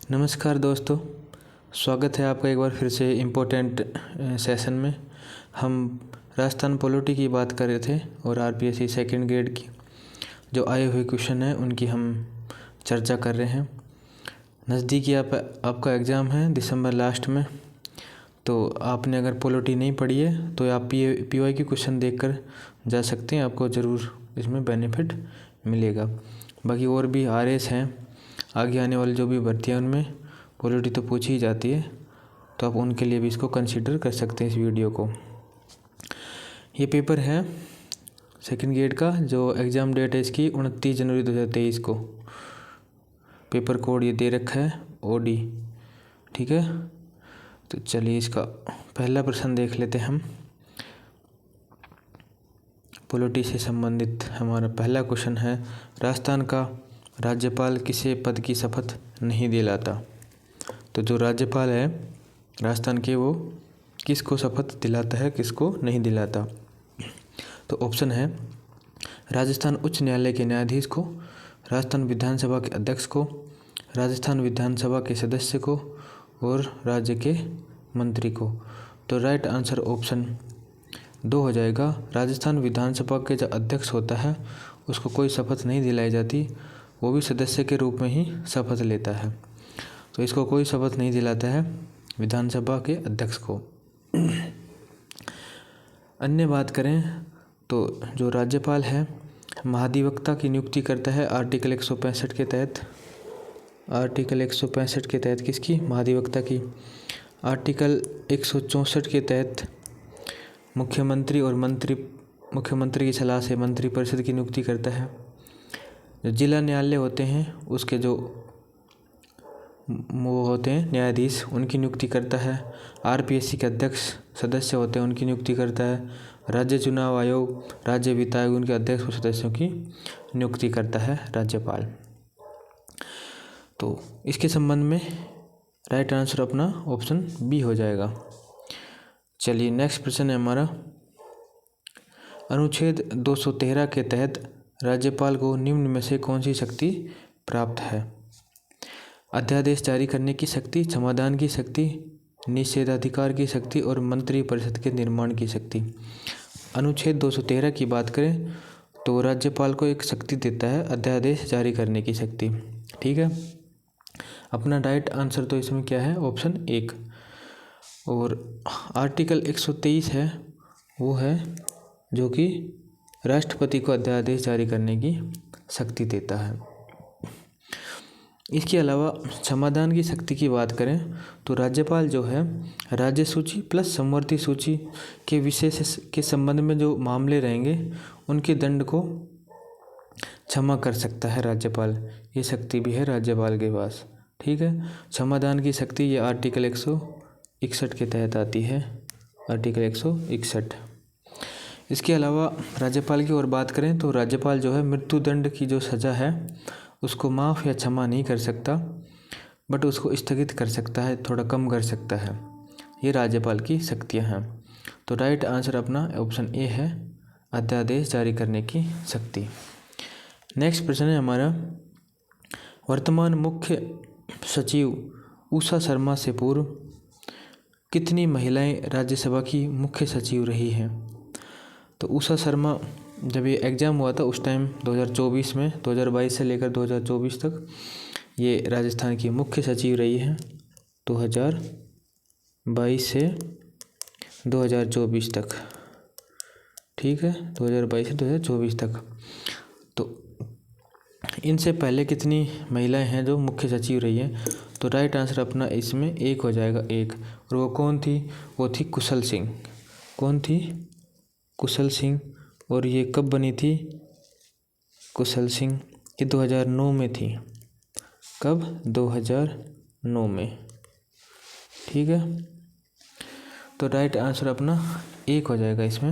नमस्कार दोस्तों, स्वागत है आपका एक बार फिर से इम्पोर्टेंट सेशन में। हम राजस्थान पॉलिटी की बात कर रहे थे और आरपीएससी सेकंड ग्रेड की जो आए हुए क्वेश्चन हैं उनकी हम चर्चा कर रहे हैं। नज़दीकी आपका एग्ज़ाम है दिसंबर लास्ट में, तो आपने अगर पॉलिटी नहीं पढ़ी है तो आप पीवाई की क्वेश्चन देखकर जा सकते हैं, आपको ज़रूर इसमें बेनिफिट मिलेगा। बाकी और भी आरएस हैं, आगे आने वाली जो भी भर्तियाँ उनमें पॉलिटी तो पूछी ही जाती है, तो आप उनके लिए भी इसको कंसीडर कर सकते हैं इस वीडियो को। ये पेपर है सेकंड ग्रेड का, जो एग्ज़ाम डेट है इसकी 29 जनवरी 2023 को। पेपर कोड ये दे रखा है ओडी, ठीक है। तो चलिए इसका पहला प्रश्न देख लेते हैं हम। पॉलिटी से संबंधित हमारा पहला क्वेश्चन है, राजस्थान का राज्यपाल किसे पद की शपथ नहीं दिलाता? तो जो राज्यपाल है राजस्थान के, वो किसको शपथ दिलाता है, किसको नहीं दिलाता? तो ऑप्शन है राजस्थान उच्च न्यायालय के न्यायाधीश को, राजस्थान विधानसभा के अध्यक्ष को, राजस्थान विधानसभा के सदस्य को और राज्य के मंत्री को। तो राइट आंसर ऑप्शन 2 हो जाएगा। राजस्थान विधानसभा के जो अध्यक्ष होता है उसको कोई शपथ नहीं दिलाई जाती, वो भी सदस्य के रूप में ही शपथ लेता है। तो इसको कोई शपथ नहीं दिलाता है विधानसभा के अध्यक्ष को। अन्य बात करें तो जो राज्यपाल है महाधिवक्ता की नियुक्ति करता है आर्टिकल 165 के तहत। आर्टिकल 165 के तहत किसकी? महाधिवक्ता की। आर्टिकल 164 के तहत मुख्यमंत्री और मुख्यमंत्री की सलाह से मंत्री परिषद की नियुक्ति करता है। जो जिला न्यायालय होते हैं उसके जो वो होते हैं न्यायाधीश, उनकी नियुक्ति करता है। आरपीएससी के अध्यक्ष सदस्य होते हैं, उनकी नियुक्ति करता है। राज्य चुनाव आयोग, राज्य वित्त आयोग, उनके अध्यक्ष और सदस्यों की नियुक्ति करता है राज्यपाल। तो इसके संबंध में राइट आंसर अपना ऑप्शन बी हो जाएगा। चलिए नेक्स्ट प्रश्न है हमारा, अनुच्छेद 213 के तहत राज्यपाल को निम्न में से कौन सी शक्ति प्राप्त है? अध्यादेश जारी करने की शक्ति, समाधान की शक्ति, निषेधाधिकार की शक्ति और मंत्री परिषद के निर्माण की शक्ति। अनुच्छेद 213 की बात करें तो राज्यपाल को एक शक्ति देता है, अध्यादेश जारी करने की शक्ति, ठीक है। अपना राइट आंसर तो इसमें क्या है? ऑप्शन 1। और आर्टिकल 123 है, वो है जो कि राष्ट्रपति को अध्यादेश जारी करने की शक्ति देता है। इसके अलावा समाधान की शक्ति की बात करें तो राज्यपाल जो है राज्य सूची प्लस समवर्ती सूची के विशेष के संबंध में जो मामले रहेंगे उनके दंड को क्षमा कर सकता है राज्यपाल। ये शक्ति भी है राज्यपाल के पास, ठीक है। समाधान की शक्ति ये आर्टिकल 161 के तहत आती है, आर्टिकल 161। इसके अलावा राज्यपाल की और बात करें तो राज्यपाल जो है मृत्युदंड की जो सज़ा है उसको माफ़ या क्षमा नहीं कर सकता, बट उसको स्थगित कर सकता है, थोड़ा कम कर सकता है। ये राज्यपाल की शक्तियाँ हैं। तो राइट आंसर अपना ऑप्शन ए है, अध्यादेश जारी करने की शक्ति। नेक्स्ट प्रश्न है हमारा, वर्तमान मुख्य सचिव उषा शर्मा से पूर्व कितनी महिलाएं राज्यसभा की मुख्य सचिव रही हैं? तो उषा शर्मा जब ये एग्ज़ाम हुआ था उस टाइम 2024 में, 2022 से लेकर 2024 तक ये राजस्थान की मुख्य सचिव रही है, 2022 से 2024 तक, ठीक है, 2022 से 2024 तक। तो इनसे पहले कितनी महिलाएं हैं जो मुख्य सचिव रही हैं? तो राइट आंसर अपना इसमें 1 हो जाएगा, 1। और वो कौन थी? वो थी कुशल सिंह। कौन थी? कुशल सिंह। और ये कब बनी थी कुशल सिंह? ये 2009 में थी। कब? 2009 में, ठीक है। तो राइट आंसर अपना 1 हो जाएगा इसमें।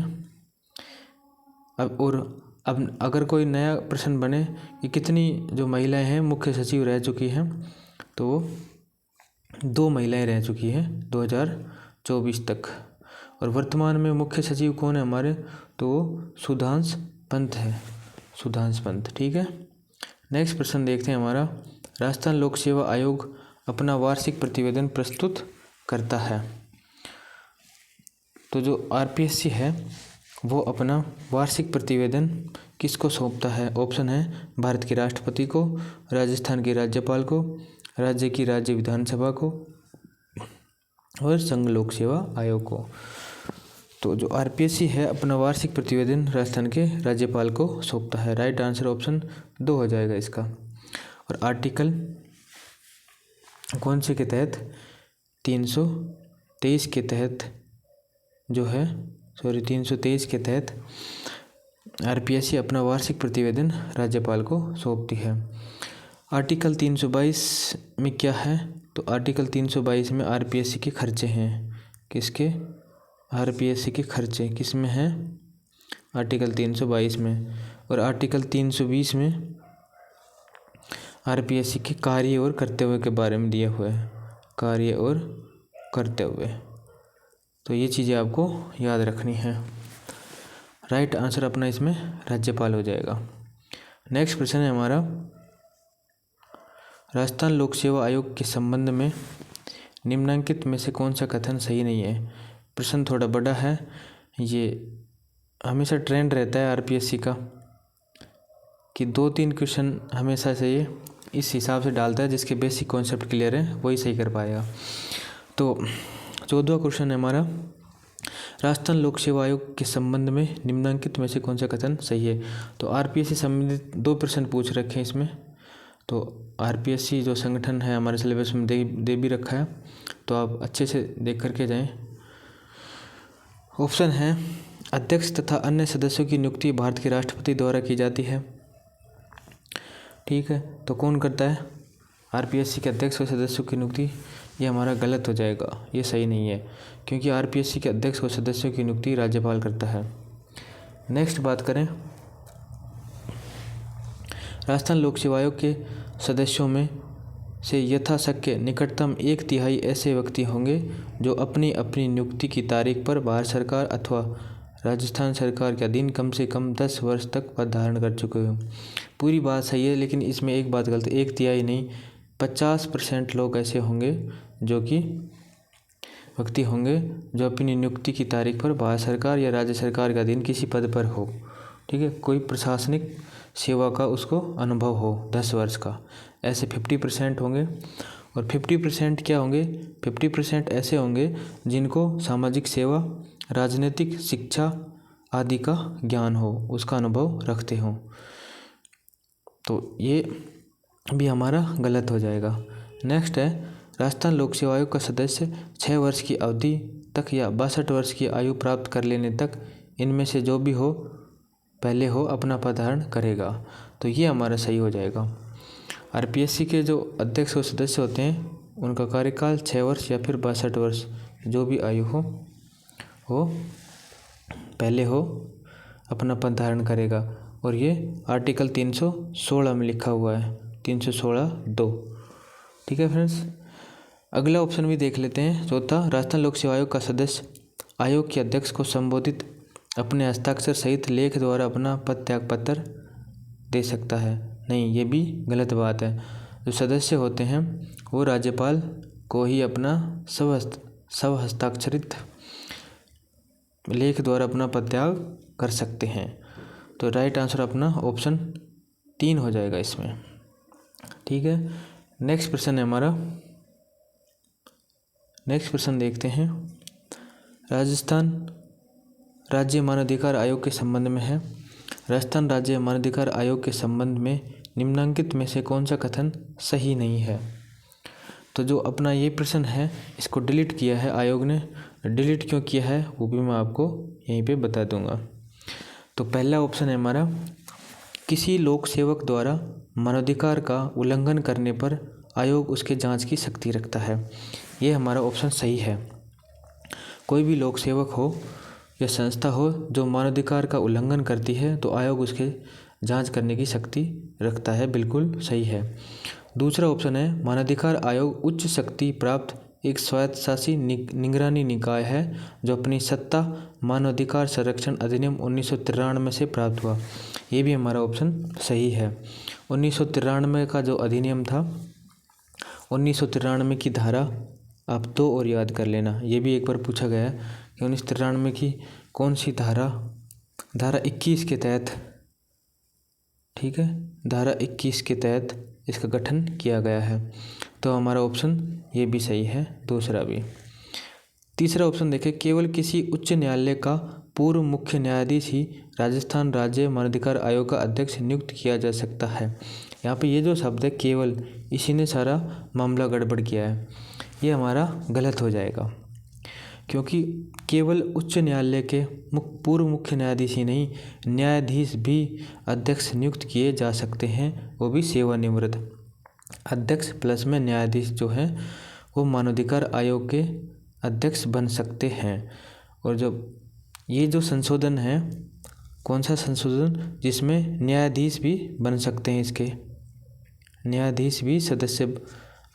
अब अगर कोई नया प्रश्न बने कि कितनी जो महिलाएं हैं मुख्य सचिव रह चुकी हैं, तो 2 महिलाएं रह चुकी हैं 2024 तक। और वर्तमान में मुख्य सचिव कौन है हमारे? तो सुधांश पंत है, सुधांश पंत, ठीक है। नेक्स्ट प्रश्न देखते हैं हमारा, राजस्थान लोक सेवा आयोग अपना वार्षिक प्रतिवेदन प्रस्तुत करता है। तो जो आरपीएससी है वो अपना वार्षिक प्रतिवेदन किसको सौंपता है? ऑप्शन है भारत के राष्ट्रपति को, राजस्थान के राज्यपाल को, राज्य की राज्य विधानसभा को और संघ लोक सेवा आयोग को। तो जो आरपीएससी है अपना वार्षिक प्रतिवेदन राजस्थान के राज्यपाल को सौंपता है। राइट आंसर ऑप्शन 2 हो जाएगा इसका। और आर्टिकल कौन से के तहत? 323 के तहत जो है 323 के तहत आरपीएससी अपना वार्षिक प्रतिवेदन राज्यपाल को सौंपती है। आर्टिकल 322 में क्या है? तो आर्टिकल 322 में आरपीएससी के खर्चे हैं। किसके? आरपीएससी के खर्चे किस में हैं? आर्टिकल 322 में। और आर्टिकल 320 में आरपीएससी के कार्य और कर्तव्य के बारे में दिया हुआ है। कार्य और कर्तव्य, तो ये चीज़ें आपको याद रखनी है। राइट आंसर अपना इसमें राज्यपाल हो जाएगा। नेक्स्ट प्रश्न है हमारा, राजस्थान लोक सेवा आयोग के संबंध में निम्नलिखित में से कौन सा कथन सही नहीं है? प्रश्न थोड़ा बड़ा है, ये हमेशा ट्रेंड रहता है आरपीएससी का कि 2-3 क्वेश्चन हमेशा से ये इस हिसाब से डालता है जिसके बेसिक कॉन्सेप्ट क्लियर है वही सही कर पाएगा। तो 14वां क्वेश्चन है हमारा, राजस्थान लोक सेवा आयोग के संबंध में निम्नलिखित में से कौन सा कथन सही है? तो आरपीएससी संबंधित 2 प्रश्न पूछ रखे हैं इसमें। तो आरपीएससी जो संगठन है हमारे सिलेबस में दे भी रखा है, तो आप अच्छे से देख करके जाएं। ऑप्शन है, अध्यक्ष तथा अन्य सदस्यों की नियुक्ति भारत के राष्ट्रपति द्वारा की जाती है। ठीक है, तो कौन करता है? आरपीएससी के अध्यक्ष और सदस्यों की नियुक्ति। ये हमारा गलत हो जाएगा, ये सही नहीं है, क्योंकि आरपीएससी के अध्यक्ष और सदस्यों की नियुक्ति राज्यपाल करता है। नेक्स्ट बात करें, राजस्थान लोक सेवा आयोग के सदस्यों में से यथाशक्य निकटतम 1/3 ऐसे व्यक्ति होंगे जो अपनी अपनी नियुक्ति की तारीख पर भारत सरकार अथवा राजस्थान सरकार के अधीन कम से कम 10 वर्ष तक पद धारण कर चुके हों। पूरी बात सही है, लेकिन इसमें एक बात गलत है, 1/3 नहीं, 50% लोग ऐसे होंगे जो कि व्यक्ति होंगे जो अपनी नियुक्ति की तारीख पर भारत सरकार या राज्य सरकार के अधीन किसी पद पर हो। ठीक है, कोई प्रशासनिक सेवा का उसको अनुभव हो 10 वर्ष का, ऐसे 50% होंगे। और 50% क्या होंगे? 50% ऐसे होंगे जिनको सामाजिक सेवा, राजनीतिक, शिक्षा आदि का ज्ञान हो, उसका अनुभव रखते हों। तो ये भी हमारा गलत हो जाएगा। नेक्स्ट है, राजस्थान लोक सेवा आयोग का सदस्य 6 वर्ष की अवधि तक या 62 वर्ष की आयु प्राप्त कर लेने तक इनमें से जो भी हो पहले हो अपना पद धारण करेगा। तो ये हमारा सही हो जाएगा। आरपीएससी के जो अध्यक्ष और सदस्य होते हैं उनका कार्यकाल 6 वर्ष या फिर 62 वर्ष, जो भी आयु हो पहले हो अपना पद धारण करेगा। और ये आर्टिकल 316 में लिखा हुआ है, 316(2). ठीक है फ्रेंड्स, अगला ऑप्शन भी देख लेते हैं। चौथा, राजस्थान लोक सेवा आयोग का सदस्य आयोग के अध्यक्ष को संबोधित अपने हस्ताक्षर सहित लेख द्वारा अपना पद त्याग पत्र दे सकता है। नहीं, ये भी गलत बात है। जो सदस्य होते हैं वो राज्यपाल को ही अपना सब हस्ताक्षरित लेख द्वारा अपना पद त्याग कर सकते हैं। तो राइट आंसर अपना ऑप्शन 3 हो जाएगा इसमें। ठीक है, नेक्स्ट प्रश्न है हमारा। नेक्स्ट प्रश्न देखते हैं, राजस्थान राज्य मानवाधिकार आयोग के संबंध में है। राजस्थान राज्य मानवाधिकार आयोग के संबंध में निम्नलिखित में से कौन सा कथन सही नहीं है? तो जो अपना ये प्रश्न है इसको डिलीट किया है आयोग ने। डिलीट क्यों किया है वो भी मैं आपको यहीं पे बता दूंगा। तो पहला ऑप्शन है हमारा, किसी लोक सेवक द्वारा मानवाधिकार का उल्लंघन करने पर आयोग उसके जांच की शक्ति रखता है। ये हमारा ऑप्शन सही है। कोई भी लोक सेवक हो या संस्था हो जो मानवाधिकार का उल्लंघन करती है तो आयोग उसके जांच करने की शक्ति रखता है, बिल्कुल सही है। दूसरा ऑप्शन है, मानवाधिकार आयोग उच्च शक्ति प्राप्त एक स्वायत्तशासी निगरानी निकाय है जो अपनी सत्ता मानवाधिकार संरक्षण अधिनियम 1993 से प्राप्त हुआ। ये भी हमारा ऑप्शन सही है। 1993 का जो अधिनियम था 1993 की धारा आप 2 और याद कर लेना, ये भी एक बार पूछा गया है कि 1993 की कौन सी धारा, धारा 21 के तहत, ठीक है, धारा 21 के तहत इसका गठन किया गया है। तो हमारा ऑप्शन ये भी सही है, दूसरा भी। तीसरा ऑप्शन देखें, केवल किसी उच्च न्यायालय का पूर्व मुख्य न्यायाधीश ही राजस्थान राज्य मानवाधिकार आयोग का अध्यक्ष नियुक्त किया जा सकता है। यहाँ पे ये जो शब्द है केवल, इसी ने सारा मामला गड़बड़ किया है, ये हमारा गलत हो जाएगा, क्योंकि केवल उच्च न्यायालय के पूर्व मुख्य न्यायाधीश ही नहीं, न्यायाधीश भी अध्यक्ष नियुक्त किए जा सकते हैं, वो भी सेवानिवृत्त। अध्यक्ष प्लस में न्यायाधीश जो हैं वो मानवाधिकार आयोग के अध्यक्ष बन सकते हैं। और जब ये जो संशोधन है, कौन सा संशोधन, जिसमें न्यायाधीश भी बन सकते हैं, इसके न्यायाधीश भी सदस्य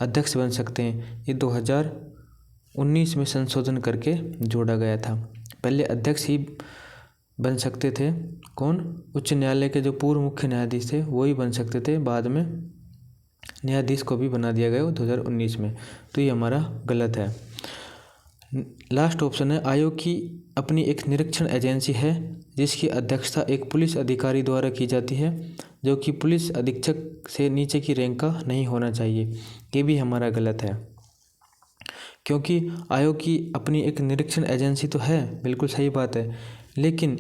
अध्यक्ष बन सकते हैं, ये 2019 में संशोधन करके जोड़ा गया था। पहले अध्यक्ष ही बन सकते थे, कौन, उच्च न्यायालय के जो पूर्व मुख्य न्यायाधीश थे वो ही बन सकते थे, बाद में न्यायाधीश को भी बना दिया गया 2019 में। तो ये हमारा गलत है। लास्ट ऑप्शन है, आयोग की अपनी एक निरीक्षण एजेंसी है जिसकी अध्यक्षता एक पुलिस अधिकारी द्वारा की जाती है, जो कि पुलिस अधीक्षक से नीचे की रैंक का नहीं होना चाहिए। ये भी हमारा गलत है, क्योंकि आयोग की अपनी एक निरीक्षण एजेंसी तो है, बिल्कुल सही बात है, लेकिन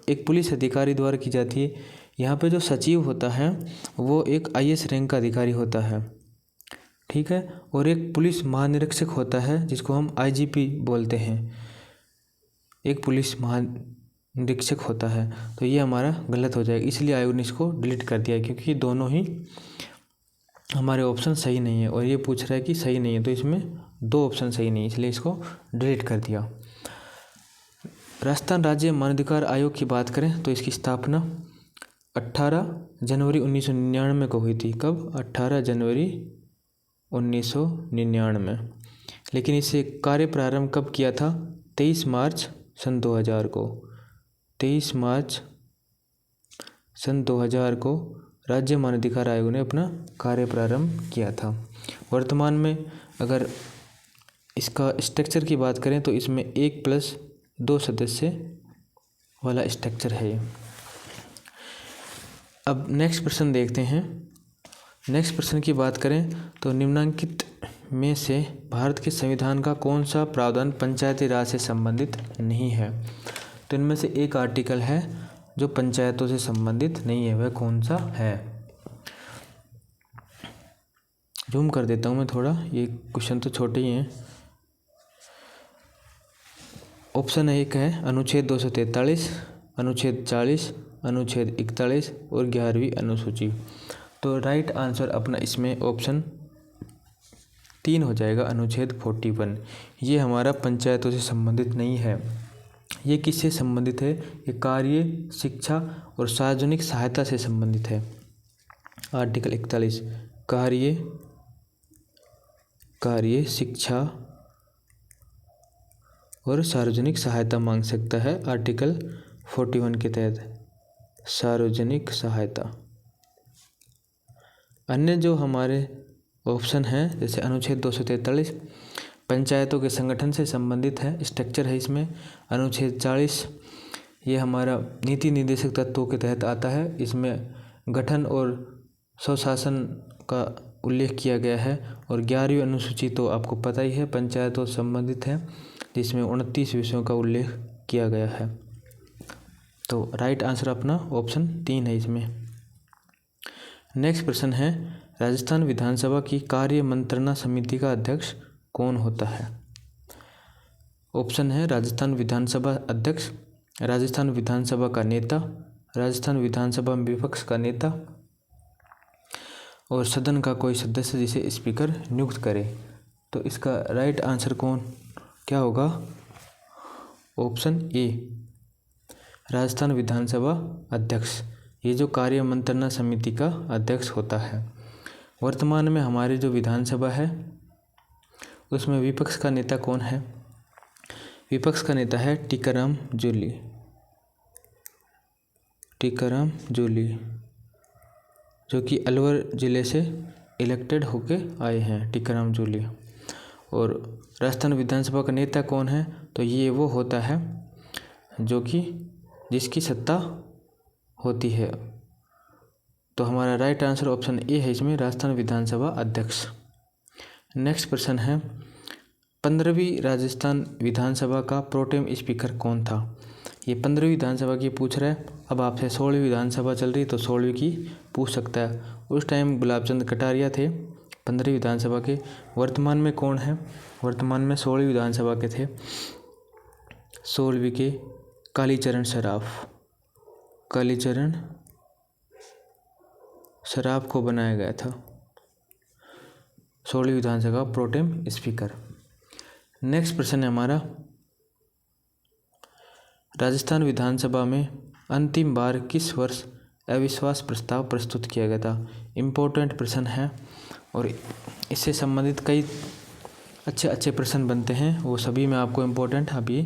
एक पुलिस अधिकारी द्वारा की जाती है। यहाँ पे जो सचिव होता है वो एक IAS रैंक का अधिकारी होता है, ठीक है, और एक पुलिस महानिरीक्षक होता है जिसको हम IGP बोलते हैं, एक पुलिस महानिरीक्षक होता है। तो ये हमारा गलत हो जाएगा, इसलिए आयोग ने इसको डिलीट कर दिया, क्योंकि ये दोनों ही हमारे ऑप्शन सही नहीं है, और ये पूछ रहा है कि सही नहीं है, तो इसमें 2 ऑप्शन सही नहीं है, इसलिए इसको डिलीट कर दिया। राजस्थान राज्य मानवाधिकार आयोग की बात करें तो इसकी स्थापना 18 जनवरी 1999 को हुई थी। कब? 18 जनवरी 1999। लेकिन इसे कार्य प्रारंभ कब किया था? 23 मार्च सन 2000 को। 23 मार्च सन 2000 को राज्य मानवाधिकार आयोग ने अपना कार्य प्रारंभ किया था। वर्तमान में अगर इसका स्ट्रक्चर की बात करें तो इसमें 1+2 सदस्य वाला स्ट्रक्चर है ये। अब नेक्स्ट प्रश्न देखते हैं। नेक्स्ट प्रश्न की बात करें तो निम्नलिखित में से भारत के संविधान का कौन सा प्रावधान पंचायती राज से संबंधित नहीं है? तो इनमें से एक आर्टिकल है जो पंचायतों से संबंधित नहीं है, वह कौन सा है? जूम कर देता हूँ मैं थोड़ा, ये क्वेश्चन तो छोटे ही हैं। ऑप्शन 1 है अनुच्छेद 243, अनुच्छेद 40, अनुच्छेद 41 और 11वीं अनुसूची। तो राइट आंसर अपना इसमें ऑप्शन 3 हो जाएगा, अनुच्छेद 41। ये हमारा पंचायतों से संबंधित नहीं है। ये किससे संबंधित है? ये कार्य, शिक्षा और सार्वजनिक सहायता से संबंधित है। आर्टिकल 41 कार्य, शिक्षा और सार्वजनिक सहायता मांग सकता है। आर्टिकल 41 के तहत सार्वजनिक सहायता। अन्य जो हमारे ऑप्शन हैं जैसे अनुच्छेद 243 पंचायतों के संगठन से संबंधित है, स्ट्रक्चर है इसमें। अनुच्छेद 40 ये हमारा नीति निर्देशक तत्वों के तहत आता है, इसमें गठन और स्वशासन का उल्लेख किया गया है। और 11वीं अनुसूची तो आपको पता ही है, पंचायतों से संबंधित है, जिसमें 29 विषयों का उल्लेख किया गया है। तो राइट आंसर अपना ऑप्शन 3 है इसमें। नेक्स्ट प्रश्न है राजस्थान विधानसभा की कार्य मंत्रणा समिति का अध्यक्ष कौन होता है? ऑप्शन है राजस्थान विधानसभा अध्यक्ष, राजस्थान विधानसभा का नेता, राजस्थान विधानसभा में विपक्ष का नेता और सदन का कोई सदस्य जिसे स्पीकर नियुक्त करे। तो इसका राइट आंसर क्या होगा? ऑप्शन ए राजस्थान विधानसभा अध्यक्ष, ये जो कार्य मंत्रणा समिति का अध्यक्ष होता है। वर्तमान में हमारी जो विधानसभा है उसमें विपक्ष का नेता कौन है? विपक्ष का नेता है टीकाराम जूली, जो कि अलवर ज़िले से इलेक्टेड होके आए हैं, टीकाराम जूली। और राजस्थान विधानसभा का नेता कौन है, तो ये वो होता है जो कि जिसकी सत्ता होती है। तो हमारा राइट आंसर ऑप्शन ए है इसमें, राजस्थान विधानसभा अध्यक्ष। नेक्स्ट प्रश्न है, 15वीं राजस्थान विधानसभा का प्रोटेम स्पीकर कौन था। ये 15वीं विधानसभा की पूछ रहा है। अब आपसे 16वीं विधानसभा चल रही तो 16वीं की पूछ सकता है। उस टाइम गुलाब चंद कटारिया थे 15वीं विधानसभा के। वर्तमान में कौन है, वर्तमान में 16वीं विधानसभा के थे, 16वीं के कालीचरण सराफ। कालीचरण सराफ को बनाया गया था 16वीं विधानसभा प्रोटेम स्पीकर। नेक्स्ट प्रश्न है हमारा, राजस्थान विधानसभा में अंतिम बार किस वर्ष अविश्वास प्रस्ताव प्रस्तुत किया गया था। इम्पोर्टेंट प्रश्न है और इससे संबंधित कई अच्छे प्रश्न बनते हैं, वो सभी मैं आपको इम्पोर्टेंट अभी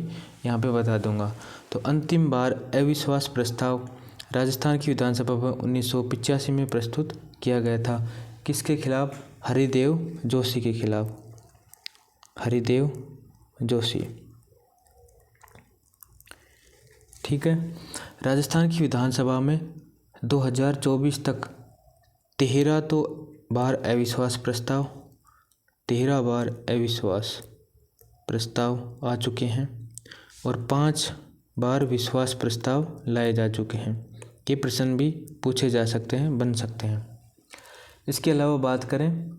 यहाँ पे बता दूंगा। तो अंतिम बार अविश्वास प्रस्ताव राजस्थान की विधानसभा में 1985 में प्रस्तुत किया गया था। किसके खिलाफ, हरिदेव जोशी के खिलाफ, हरिदेव जोशी। ठीक है। राजस्थान की विधानसभा में 2024 तक 13 बार अविश्वास प्रस्ताव, 13 बार अविश्वास प्रस्ताव आ चुके हैं और 5 बार विश्वास प्रस्ताव लाए जा चुके हैं। ये प्रश्न भी पूछे जा सकते हैं, बन सकते हैं। इसके अलावा बात करें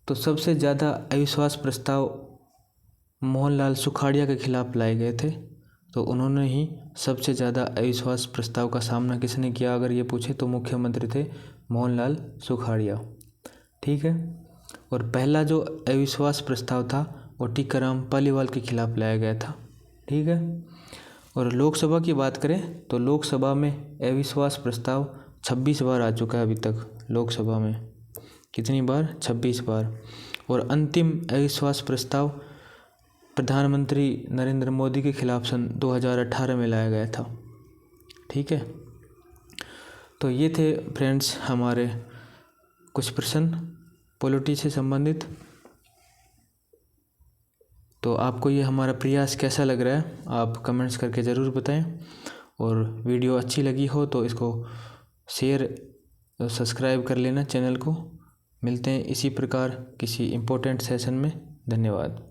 तो सबसे ज़्यादा अविश्वास प्रस्ताव मोहनलाल सुखाड़िया के खिलाफ लाए गए थे, तो उन्होंने ही सबसे ज़्यादा अविश्वास प्रस्ताव का सामना किसने किया, अगर ये पूछे तो मुख्यमंत्री थे मोहनलाल सुखाड़िया। ठीक है। और पहला जो अविश्वास प्रस्ताव था वो टीकाराम पालीवाल के खिलाफ लाया गया था। ठीक है। और लोकसभा की बात करें तो लोकसभा में अविश्वास प्रस्ताव 26 बार आ चुका है अभी तक लोकसभा में। कितनी बार, 26 बार। और अंतिम अविश्वास प्रस्ताव प्रधानमंत्री नरेंद्र मोदी के खिलाफ सन 2018 में लाया गया था। ठीक है। तो ये थे फ्रेंड्स हमारे कुछ प्रश्न पॉलिटी से संबंधित। तो आपको ये हमारा प्रयास कैसा लग रहा है आप कमेंट्स करके ज़रूर बताएं। और वीडियो अच्छी लगी हो तो इसको शेयर सब्सक्राइब कर लेना चैनल को। मिलते हैं इसी प्रकार किसी इम्पोर्टेंट सेशन में। धन्यवाद।